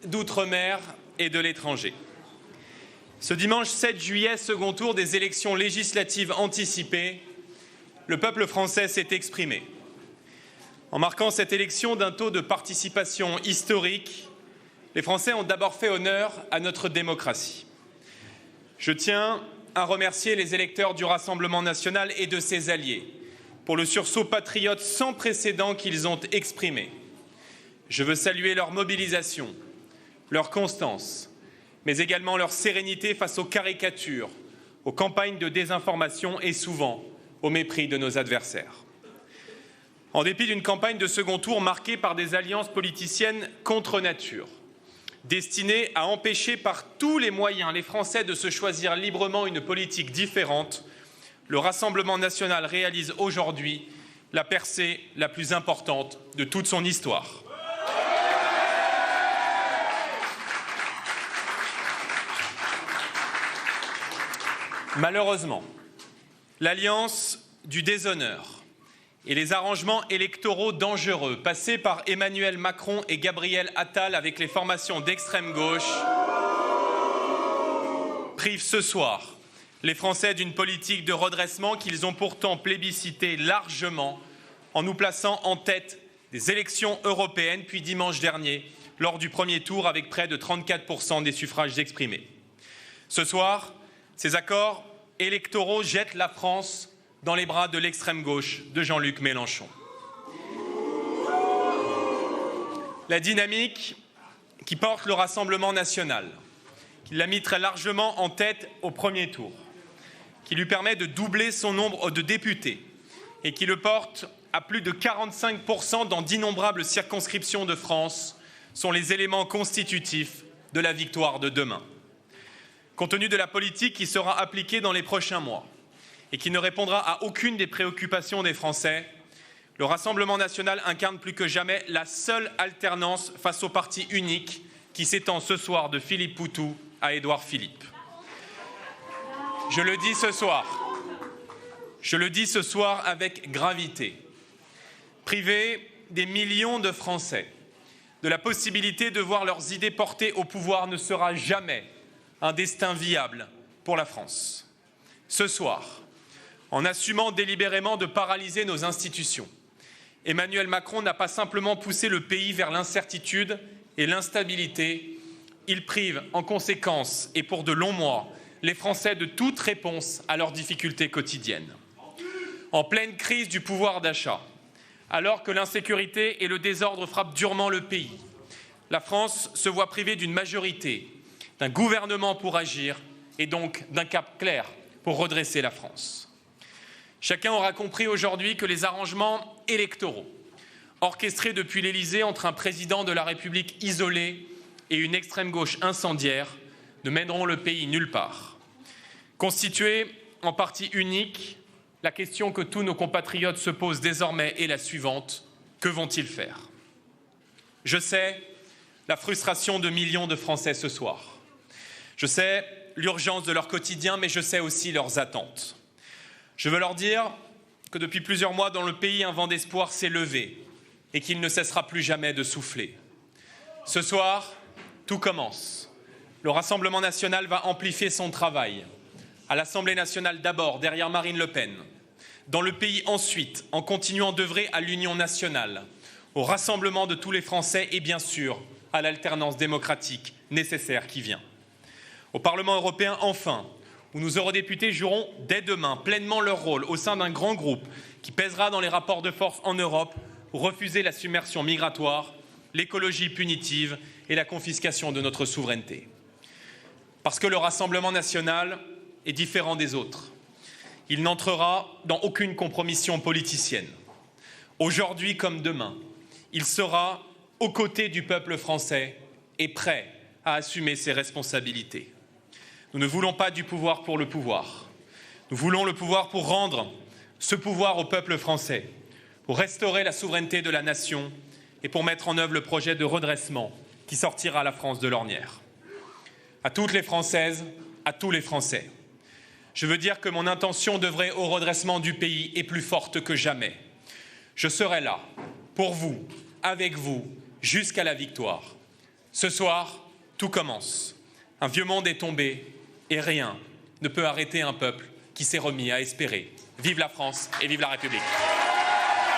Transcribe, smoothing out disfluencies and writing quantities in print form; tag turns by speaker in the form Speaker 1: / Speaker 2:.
Speaker 1: d'outre-mer et de l'étranger. Ce dimanche 7 juillet, second tour des élections législatives anticipées, le peuple français s'est exprimé. En marquant cette élection d'un taux de participation historique, les Français ont d'abord fait honneur à notre démocratie. Je tiens à remercier les électeurs du Rassemblement national et de ses alliés pour le sursaut patriote sans précédent qu'ils ont exprimé. Je veux saluer leur mobilisation, leur constance, mais également leur sérénité face aux caricatures, aux campagnes de désinformation et souvent au mépris de nos adversaires. En dépit d'une campagne de second tour marquée par des alliances politiciennes contre nature, destinées à empêcher par tous les moyens les Français de se choisir librement une politique différente, le Rassemblement national réalise aujourd'hui la percée la plus importante de toute son histoire. Malheureusement, l'alliance du déshonneur et les arrangements électoraux dangereux passés par Emmanuel Macron et Gabriel Attal avec les formations d'extrême gauche privent ce soir les Français d'une politique de redressement qu'ils ont pourtant plébiscité largement en nous plaçant en tête des élections européennes, puis dimanche dernier, lors du premier tour avec près de 34% des suffrages exprimés. Ce soir, ces accords électoraux jettent la France dans les bras de l'extrême gauche de Jean-Luc Mélenchon. La dynamique qui porte le Rassemblement national, qui l'a mis très largement en tête au premier tour, qui lui permet de doubler son nombre de députés et qui le porte à plus de 45% dans d'innombrables circonscriptions de France, sont les éléments constitutifs de la victoire de demain. Compte tenu de la politique qui sera appliquée dans les prochains mois et qui ne répondra à aucune des préoccupations des Français, le Rassemblement national incarne plus que jamais la seule alternance face au parti unique qui s'étend ce soir de Philippe Poutou à Édouard Philippe. Je le dis ce soir avec gravité. Priver des millions de Français de la possibilité de voir leurs idées portées au pouvoir ne sera jamais un destin viable pour la France. Ce soir, en assumant délibérément de paralyser nos institutions, Emmanuel Macron n'a pas simplement poussé le pays vers l'incertitude et l'instabilité, il prive en conséquence et pour de longs mois les Français de toute réponse à leurs difficultés quotidiennes. En pleine crise du pouvoir d'achat, alors que l'insécurité et le désordre frappent durement le pays, la France se voit privée d'une majorité, d'un gouvernement pour agir et donc d'un cap clair pour redresser la France. Chacun aura compris aujourd'hui que les arrangements électoraux, orchestrés depuis l'Élysée entre un président de la République isolé et une extrême gauche incendiaire, ne mèneront le pays nulle part. Constitué en parti unique, la question que tous nos compatriotes se posent désormais est la suivante: que vont-ils faire? Je sais la frustration de millions de Français ce soir. Je sais l'urgence de leur quotidien, mais je sais aussi leurs attentes. Je veux leur dire que depuis plusieurs mois dans le pays, un vent d'espoir s'est levé et qu'il ne cessera plus jamais de souffler. Ce soir, tout commence. Le Rassemblement national va amplifier son travail. À l'Assemblée nationale d'abord, derrière Marine Le Pen. Dans le pays ensuite, en continuant d'œuvrer à l'union nationale, au rassemblement de tous les Français et bien sûr à l'alternance démocratique nécessaire qui vient. Au Parlement européen enfin, où nos eurodéputés joueront dès demain pleinement leur rôle au sein d'un grand groupe qui pèsera dans les rapports de force en Europe pour refuser la submersion migratoire, l'écologie punitive et la confiscation de notre souveraineté. Parce que le Rassemblement national est différent des autres. Il n'entrera dans aucune compromission politicienne. Aujourd'hui comme demain, il sera aux côtés du peuple français et prêt à assumer ses responsabilités. Nous ne voulons pas du pouvoir pour le pouvoir. Nous voulons le pouvoir pour rendre ce pouvoir au peuple français, pour restaurer la souveraineté de la nation et pour mettre en œuvre le projet de redressement qui sortira la France de l'ornière. À toutes les Françaises, à tous les Français, je veux dire que mon intention d'œuvrer au redressement du pays est plus forte que jamais. Je serai là, pour vous, avec vous, jusqu'à la victoire. Ce soir, tout commence. Un vieux monde est tombé et rien ne peut arrêter un peuple qui s'est remis à espérer. Vive la France et vive la République!